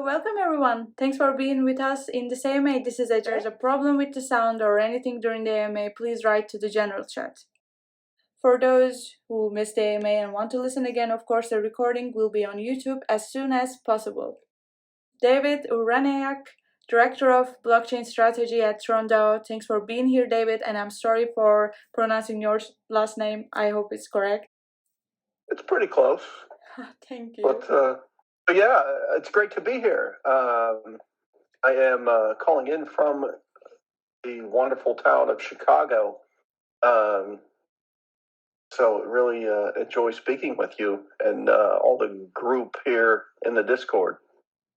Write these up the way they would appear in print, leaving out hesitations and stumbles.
welcome everyone. Thanks for being with us in this AMA. If there's a problem with the sound or anything during the AMA, please write to the general chat. For those who missed the AMA and want to listen again, of course, the recording will be on YouTube as soon as possible. David Uhryniak, Director of Blockchain Strategy at TronDAO. Thanks for being here, David, and I'm sorry for pronouncing your last name. I hope it's correct. It's pretty close. Thank you. But yeah, it's great to be here. I am calling in from the wonderful town of Chicago. So really enjoy speaking with you and all the group here in the Discord.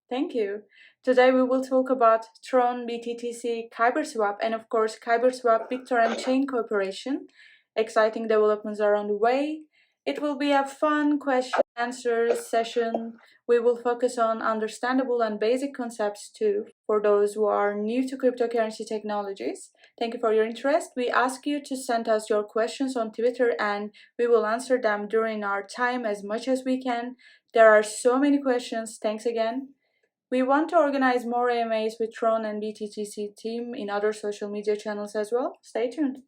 Thank you. Today we will talk about Tron BTTC, KyberSwap, and of course KyberSwap BitTorrent Chain cooperation. Exciting developments are on the way. It will be a fun question-answer session. We will focus on understandable and basic concepts too, for those who are new to cryptocurrency technologies. Thank you for your interest. We ask you to send us your questions on Twitter and we will answer them during our time as much as we can. There are so many questions. Thanks again. We want to organize more AMAs with Tron and BTTC team in other social media channels as well. Stay tuned.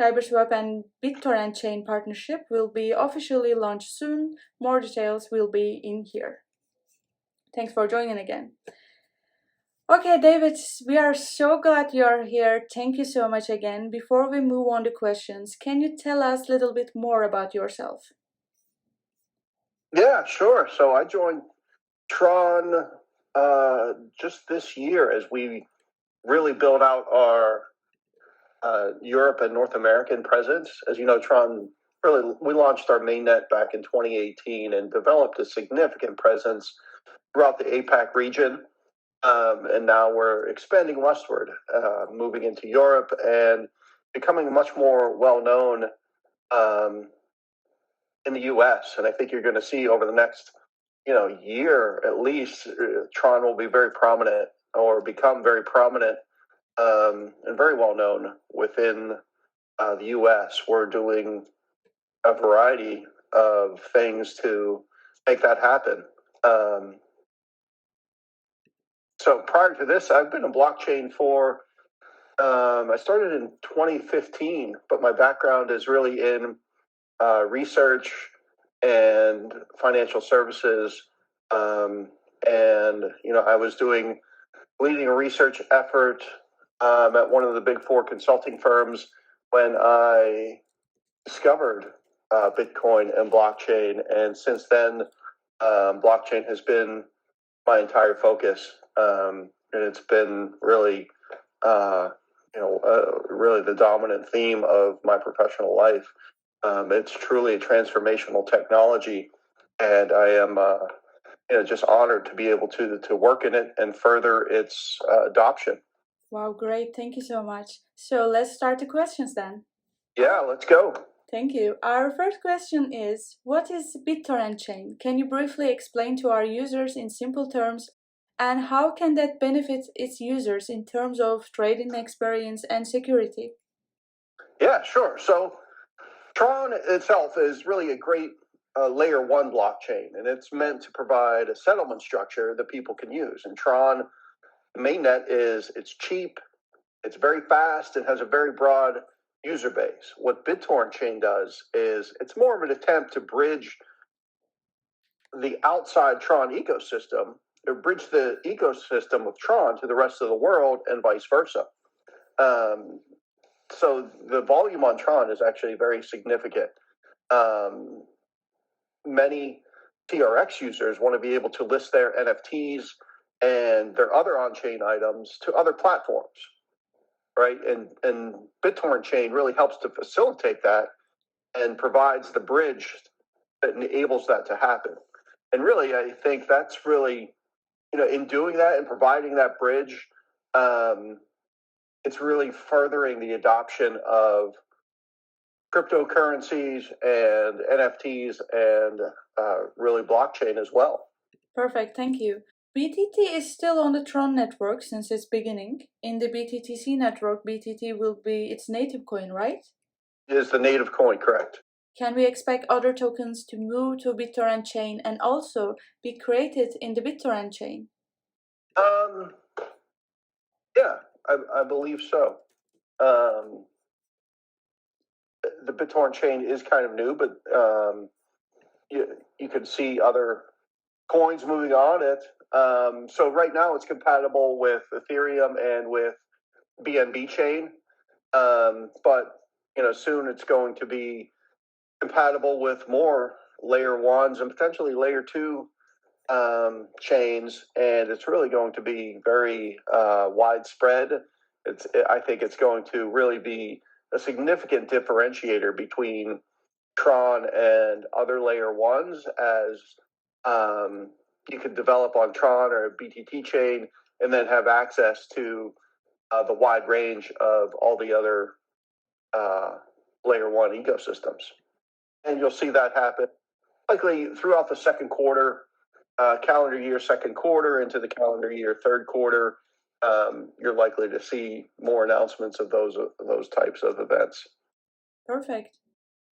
KyberSwap and BitTorrent Chain partnership will be officially launched soon. More details will be in here. Thanks for joining again. Okay, David, we are so glad you're here. Thank you so much again. Before we move on to questions, can you tell us a little bit more about yourself? Yeah, sure. So I joined Tron just this year as we really build out our Europe and North American presence. As you know, Tron we launched our mainnet back in 2018 and developed a significant presence throughout the APAC region. And now we're expanding westward, moving into Europe and becoming much more well-known in the US. And I think you're going to see over the next year at least, Tron will be very prominent or become very prominent and very well known within the US. We're doing a variety of things to make that happen. So prior to this, I've been in blockchain for, I started in 2015, but my background is really in research and financial services. And, I was leading a research effort at one of the big four consulting firms when I discovered Bitcoin and blockchain. And since then, blockchain has been my entire focus. And it's been really, really the dominant theme of my professional life. It's truly a transformational technology, and I am just honored to be able to work in it and further its adoption. Wow, great. Thank you so much. So let's start the questions then. Yeah, let's go. Thank you. Our first question is, what is BitTorrent Chain? Can you briefly explain to our users in simple terms, and how can that benefit its users in terms of trading experience and security? Yeah, sure. So Tron itself is really a great layer one blockchain, and it's meant to provide a settlement structure that people can use. And Tron, the mainnet it's cheap, it's very fast, and has a very broad user base. What BitTorrent Chain does is it's more of an attempt to bridge the outside Tron ecosystem, or bridge the ecosystem of Tron to the rest of the world and vice versa. So the volume on Tron is actually very significant. Many TRX users want to be able to list their NFTs and their other on-chain items to other platforms, right? And BitTorrent Chain really helps to facilitate that and provides the bridge that enables that to happen. And really, I think that's really, in doing that and providing that bridge, it's really furthering the adoption of cryptocurrencies and NFTs and really blockchain as well. Perfect, thank you. BTT is still on the Tron network since its beginning. In the BTTC network, BTT will be its native coin, right? It is the native coin, correct. Can we expect other tokens to move to BitTorrent Chain and also be created in the BitTorrent Chain? Yeah, I believe so. The BitTorrent chain is kind of new, but you can see other coins moving on it. So right now it's compatible with Ethereum and with BNB chain, but soon it's going to be compatible with more layer ones and potentially layer two chains, and it's really going to be very widespread. I think it's going to really be a significant differentiator between Tron and other layer ones, as you could develop on Tron or BTT chain and then have access to the wide range of all the other layer one ecosystems. And you'll see that happen likely throughout the second quarter, calendar year second quarter into the calendar year third quarter. You're likely to see more announcements of those types of events. Perfect.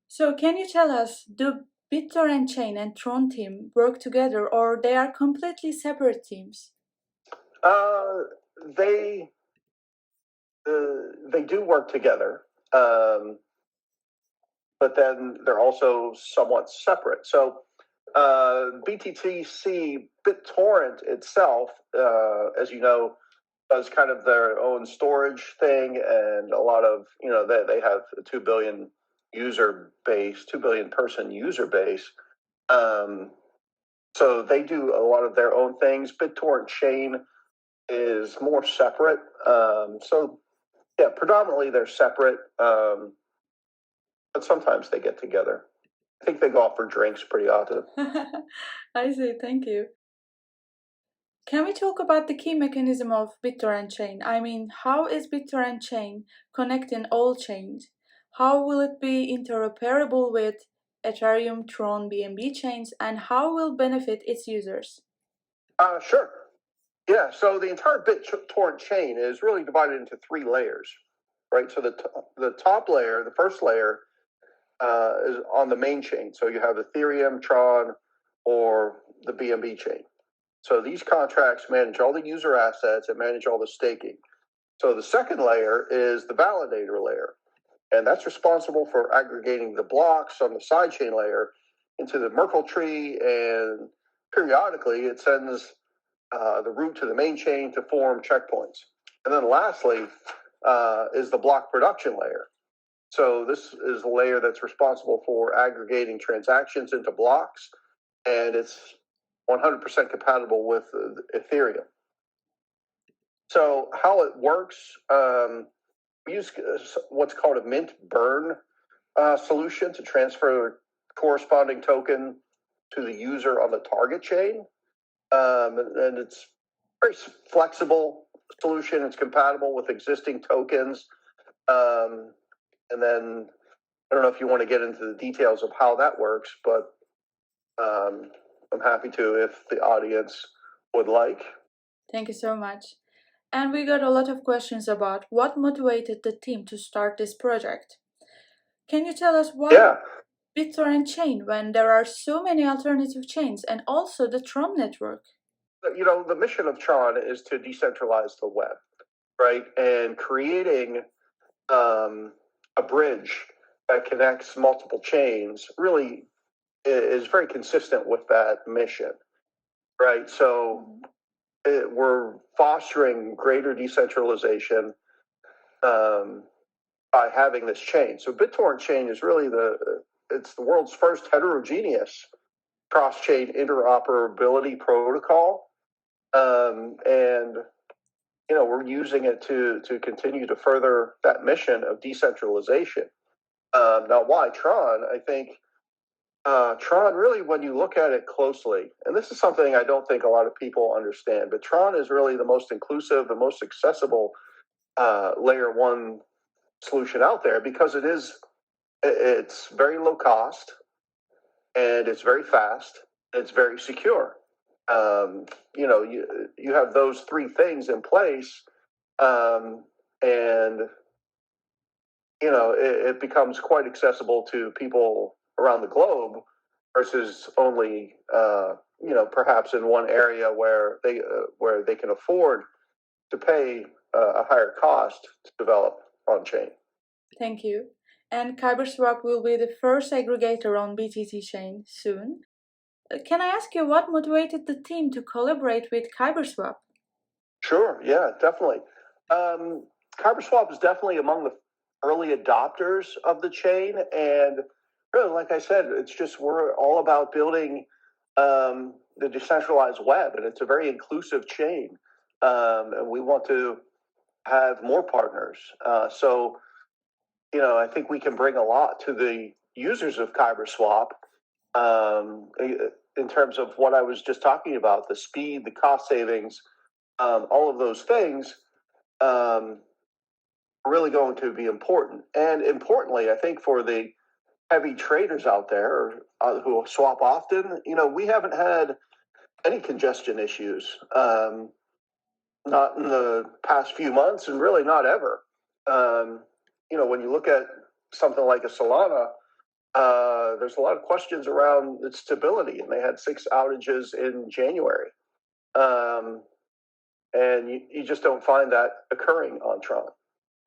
So can you tell us, do BitTorrent Chain and Tron team work together, or they are completely separate teams? They do work together, but then they're also somewhat separate. So BTTC, BitTorrent itself, as you know, does kind of their own storage thing, and a lot of, they have a 2 billion user base, 2 billion person user base. So they do a lot of their own things. BitTorrent Chain is more separate. So yeah, predominantly they're separate, but sometimes they get together. I think they go out for drinks pretty often. I see, thank you. Can we talk about the key mechanism of BitTorrent Chain? I mean, how is BitTorrent Chain connecting all chains? How will it be interoperable with Ethereum, Tron, BNB chains, and how will benefit its users? Sure. Yeah, so the entire BitTorrent chain is really divided into 3 layers, right? So the top layer, the first layer, is on the main chain. So you have Ethereum, Tron, or the BNB chain. So these contracts manage all the user assets and manage all the staking. So the second layer is the validator layer, and that's responsible for aggregating the blocks on the sidechain layer into the Merkle tree, and periodically it sends the route to the main chain to form checkpoints. And then lastly is the block production layer. So this is the layer that's responsible for aggregating transactions into blocks, and it's 100% compatible with Ethereum. So how it works, we use what's called a mint burn solution to transfer corresponding token to the user on the target chain. And it's a very flexible solution. It's compatible with existing tokens. And then I don't know if you want to get into the details of how that works, but I'm happy to if the audience would like. Thank you so much. And we got a lot of questions about what motivated the team to start this project. Can you tell us why BitTorrent Chain when there are so many alternative chains and also the Tron network? The mission of Tron is to decentralize the web, right? And creating a bridge that connects multiple chains really is very consistent with that mission, right? So we're fostering greater decentralization by having this chain. So BitTorrent Chain is really it's the world's first heterogeneous cross-chain interoperability protocol, and we're using it to continue to further that mission of decentralization. Now, why Tron? I think Tron really, when you look at it closely, and this is something I don't think a lot of people understand, but Tron is really the most inclusive, the most accessible layer one solution out there, because it's very low cost, and it's very fast, and it's very secure. You have those 3 things in place, and it becomes quite accessible to people around the globe versus only perhaps in one area where they can afford to pay a higher cost to develop on chain. Thank you. And KyberSwap will be the first aggregator on BTT chain soon. Can I ask you what motivated the team to collaborate with KyberSwap? Sure, yeah, definitely. KyberSwap is definitely among the early adopters of the chain, and really, like I said, it's just we're all about building the decentralized web, and it's a very inclusive chain, and we want to have more partners. So, I think we can bring a lot to the users of KyberSwap in terms of what I was just talking about, the speed, the cost savings, all of those things. Really going to be important. And importantly, I think for the heavy traders out there who swap often, we haven't had any congestion issues, not in the past few months and really not ever. When you look at something like a Solana, there's a lot of questions around its stability, and they had 6 outages in January. And you just don't find that occurring on Tron.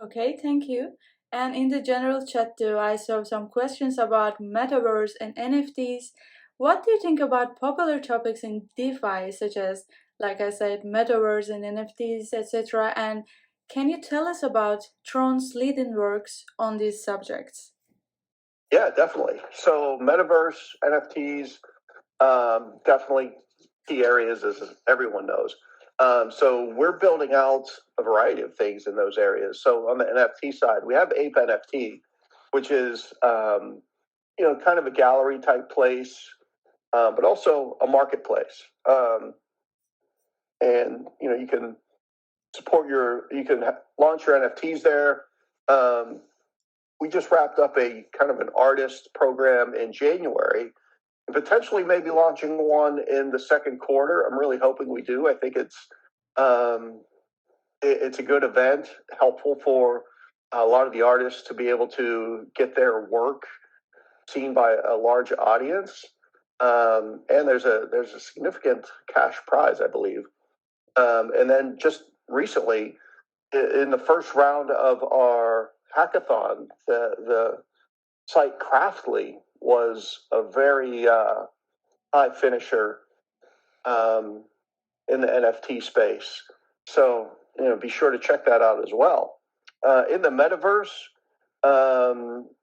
Okay, thank you. And in the general chat too, I saw some questions about Metaverse and NFTs. What do you think about popular topics in DeFi, such as, like I said, Metaverse and NFTs, etc.? And can you tell us about Tron's leading works on these subjects? Yeah, definitely. So Metaverse, NFTs, definitely key areas, as everyone knows. So we're building out a variety of things in those areas. So on the NFT side, we have Ape NFT, which is kind of a gallery type place, but also a marketplace. And you can launch your NFTs there. We just wrapped up a kind of an artist program in January, potentially maybe launching one in the second quarter. I'm really hoping we do. I think it's a good event, helpful for a lot of the artists to be able to get their work seen by a large audience. And there's a significant cash prize, I believe. And then just recently, in the first round of our hackathon, the site Craftly was a very high finisher in the NFT space. So be sure to check that out as well. In the metaverse,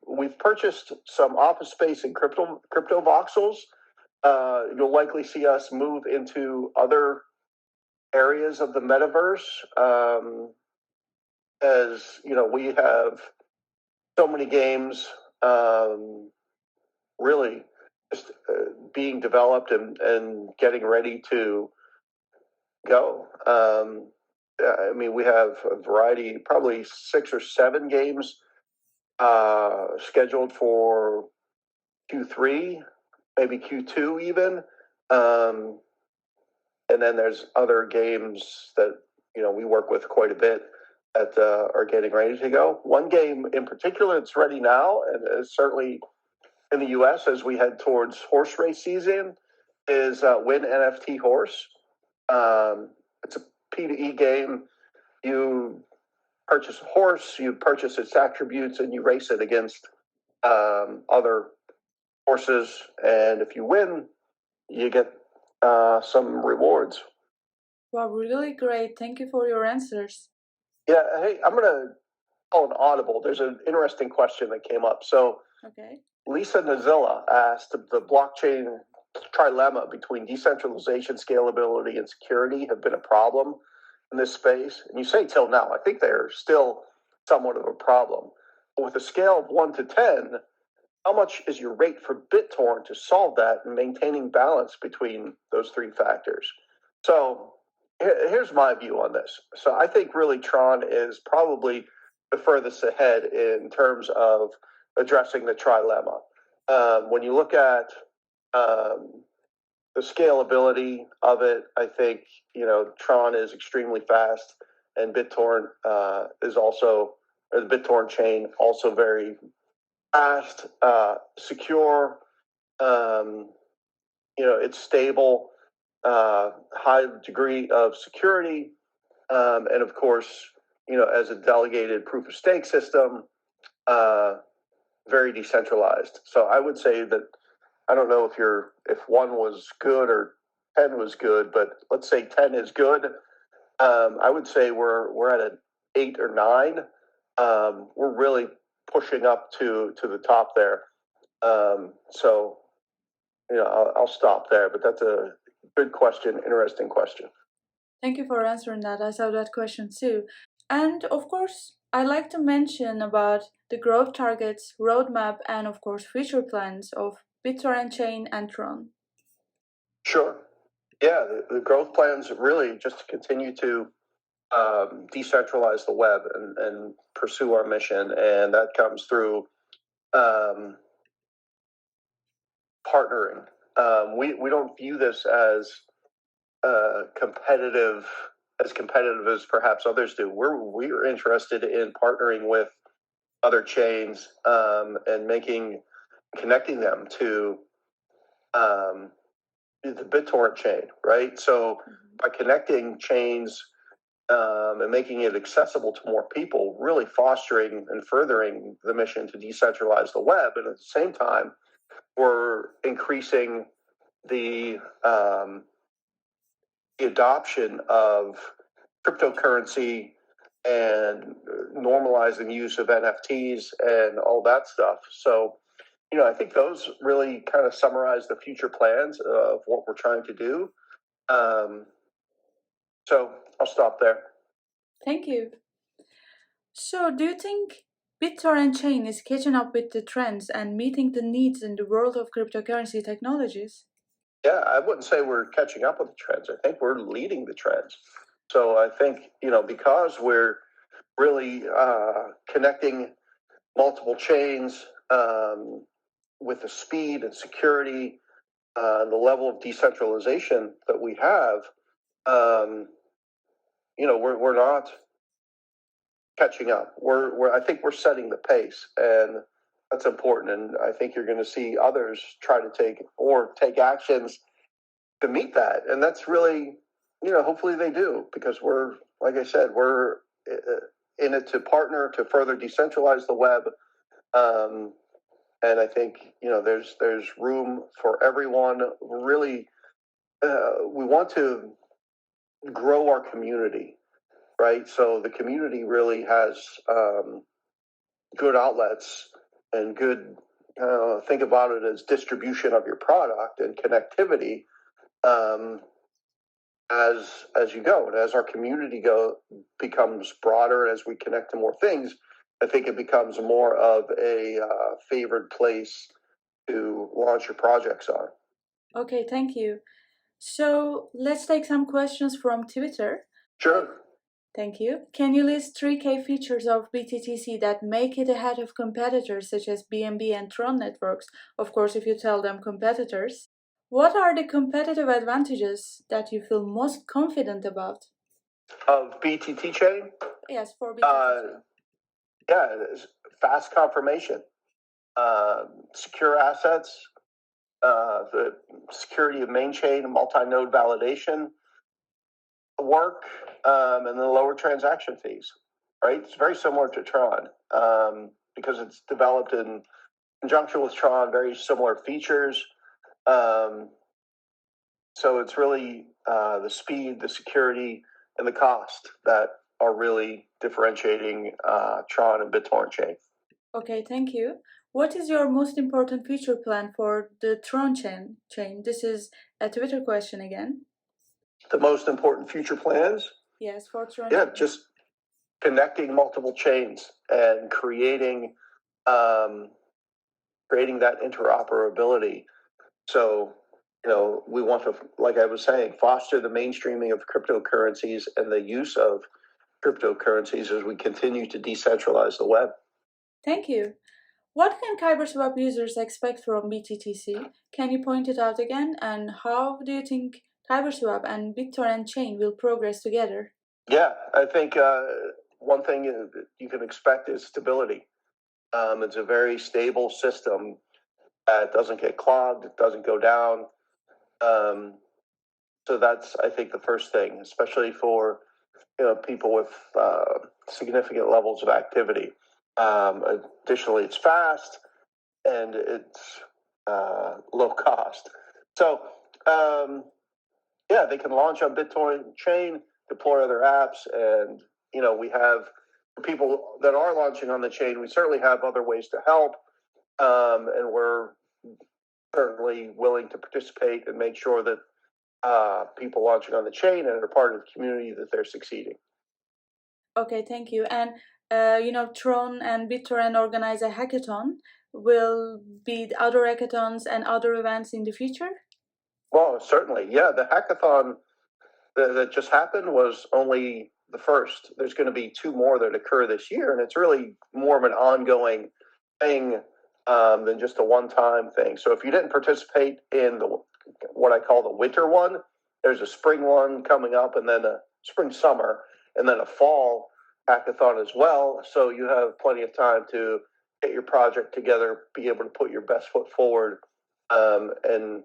we've purchased some office space in crypto voxels. You'll likely see us move into other areas of the metaverse, as we have so many games really just being developed and getting ready to go. We have a variety, probably 6 or 7 games scheduled for Q3, maybe Q2 even. And then there's other games that we work with quite a bit that are getting ready to go. One game in particular that's ready now, and is certainly in the US as we head towards horse race season, is Win NFT Horse. It's a P2E game. You purchase a horse, you purchase its attributes, and you race it against other horses. And if you win, you get some rewards. Wow, really great. Thank you for your answers. Yeah, hey, I'm going to call an audible. There's an interesting question that came up. So Okay. Lisa Nazilla asked, the blockchain trilemma between decentralization, scalability, and security have been a problem in this space. And you say till now, I think they're still somewhat of a problem. But with a scale of 1 to 10, how much is your rate for BitTorrent to solve that and maintaining balance between those 3 factors? So here's my view on this. So I think really Tron is probably the furthest ahead in terms of addressing the trilemma. When you look at the scalability of it, I think Tron is extremely fast, and BitTorrent is also, or the BitTorrent chain, also very fast, secure. It's stable. high degree of security, and of course, as a delegated proof of stake system, very decentralized. So I would say that I don't know if 1 was good or 10 was good, but let's say 10 is good. I would say we're at an 8 or 9. We're really pushing up to the top there. So I'll stop there, but that's a good question, interesting question. Thank you for answering that. I saw that question too. And of course, I'd like to mention about the growth targets, roadmap, and of course, future plans of BitTorrent Chain and Tron. Sure. Yeah, the growth plans really just to continue to decentralize the web and pursue our mission, and that comes through partnering. We don't view this as competitive as perhaps others do. We're interested in partnering with other chains and connecting them to the BitTorrent chain, right? So by connecting chains and making it accessible to more people, really fostering and furthering the mission to decentralize the web, and at the same time, we're increasing the adoption of cryptocurrency and normalizing use of NFTs and all that stuff. So, I think those really kind of summarize the future plans of what we're trying to do. So I'll stop there. Thank you. So, do you think BitTorrent Chain is catching up with the trends and meeting the needs in the world of cryptocurrency technologies? Yeah, I wouldn't say we're catching up with the trends. I think we're leading the trends. So I think, because we're really connecting multiple chains with the speed and security, the level of decentralization that we have, we're not catching up. I think we're setting the pace, and that's important. And I think you're going to see others try to take actions to meet that. And that's really, hopefully they do, because like I said, we're in it to partner to further decentralize the web. And I think, there's room for everyone. Really, we want to grow our community, right? So the community really has good outlets and good, think about it as distribution of your product and connectivity as you go. And as our community becomes broader, as we connect to more things, I think it becomes more of a favored place to launch your projects on. Okay, thank you. So, let's take some questions from Twitter. Sure. Thank you. Can you list 3 key features of BTTC that make it ahead of competitors such as BNB and Tron networks? Of course, if you tell them competitors. What are the competitive advantages that you feel most confident about? Of BTT chain? Yes, for BTTC. Yeah, fast confirmation, secure assets, the security of main chain, multi-node validation work, and the lower transaction fees, right? It's very similar to Tron because it's developed in conjunction with Tron, very similar features. So it's really the speed, the security, and the cost that are really differentiating Tron and BitTorrent Chain. Okay, thank you. What is your most important feature plan for the Tron chain? This is a Twitter question again. The most important future plans? Yes, for Tron. Yeah, just connecting multiple chains and creating that interoperability. So, we want to, like I was saying, foster the mainstreaming of cryptocurrencies and the use of cryptocurrencies as we continue to decentralize the web. Thank you. What can KyberSwap users expect from BTTC? Can you point it out again? And how do you think KyberSwap and BitTorrent Chain will progress together? Yeah, I think one thing you can expect is stability. It's a very stable system that doesn't get clogged, it doesn't go down. So that's, I think, the first thing, especially for people with significant levels of activity. Additionally, it's fast and it's low cost. So they can launch on BitTorrent Chain, deploy other apps, and we have people that are launching on the chain. We certainly have other ways to help, and we're certainly willing to participate and make sure that people launching on the chain and are part of the community that they're succeeding. Okay, thank you. And Tron and BitTorrent organize a hackathon. Will be other hackathons and other events in the future? Well, certainly, yeah. The hackathon that just happened was only the first. There's going to be 2 more that occur this year, and it's really more of an ongoing thing than just a one-time thing. So if you didn't participate in what I call the winter one, there's a spring one coming up, and then a spring summer, and then a fall hackathon as well. So you have plenty of time to get your project together, be able to put your best foot forward, and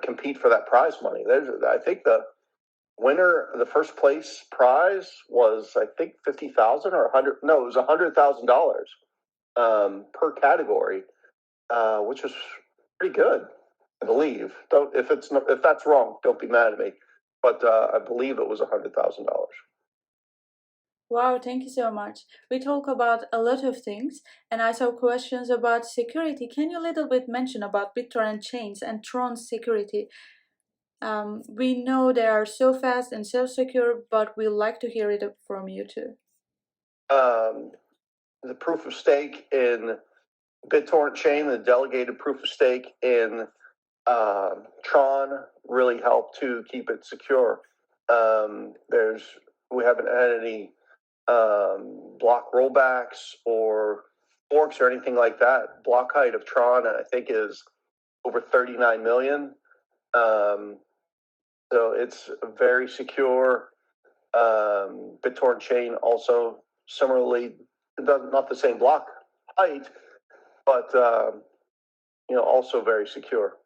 compete for that prize money. I think the winner, the first place prize was, I think, 50,000 or 100. No, it was $100,000 per category, which was pretty good, I believe. If that's wrong, don't be mad at me. But I believe it was $100,000. Wow, thank you so much. We talk about a lot of things, and I saw questions about security. Can you a little bit mention about BitTorrent chains and Tron's security? We know they are so fast and so secure, but we like to hear it from you too. The proof of stake in BitTorrent chain, the delegated proof of stake in Tron really helped to keep it secure. We haven't had any block rollbacks or forks or anything like that. Block height of Tron, I think, is over 39 million. So it's very secure. BitTorrent chain also similarly, not the same block height, but also very secure.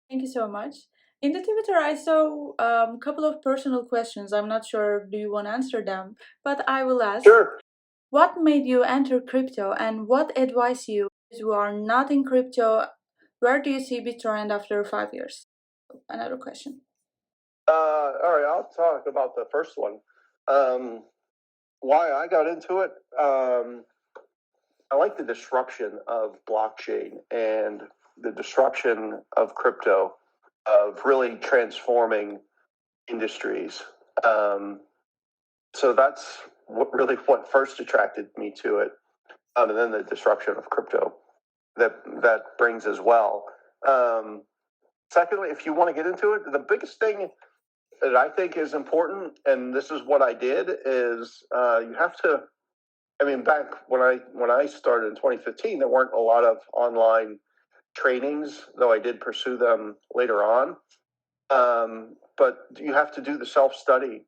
Thank you so much. In the Twitter, I saw a couple of personal questions. I'm not sure do you want to answer them, but I will ask. Sure. What made you enter crypto, and what advice you are not in crypto? Where do you see BitTorrent after 5 years? Another question. All right, I'll talk about the first one. Why I got into it. I like the disruption of blockchain and the disruption of crypto, of really transforming industries. So that's what first attracted me to it, and then the disruption of crypto that brings as well. Secondly, if you want to get into it, the biggest thing that I think is important, and this is what I did, is you have to. I mean, back when I started in 2015, there weren't a lot of online trainings, though I did pursue them later on. But you have to do the self-study,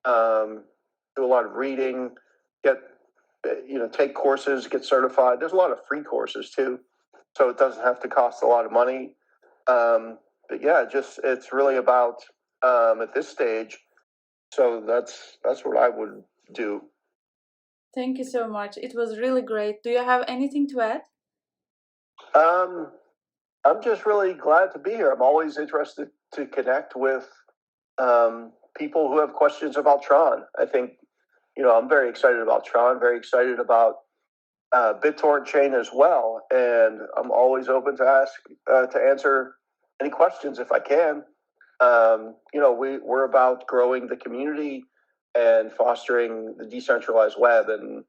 do a lot of reading, take courses, get certified. There's a lot of free courses too, so it doesn't have to cost a lot of money. But yeah, it's really about at this stage. So that's what I would do. Thank you so much. It was really great. Do you have anything to add? I'm just really glad to be here. I'm always interested to connect with people who have questions about Tron. I think, I'm very excited about Tron, very excited about BitTorrent Chain as well, and I'm always open to answer any questions if I can. We're about growing the community and fostering the decentralized web, and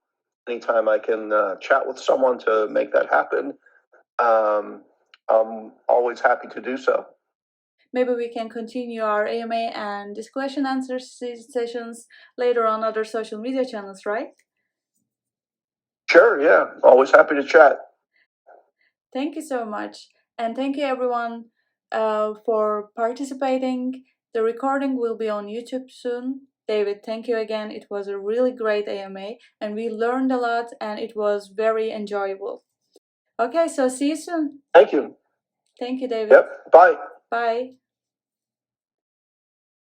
anytime I can chat with someone to make that happen, I'm always happy to do so. Maybe we can continue our AMA and this question answer sessions later on other social media channels, right? Sure, yeah. Always happy to chat. Thank you so much. And thank you everyone for participating. The recording will be on YouTube soon. David, thank you again. It was a really great AMA and we learned a lot and it was very enjoyable. Okay, so see you soon. Thank you. Thank you, David. Yep, bye. Bye.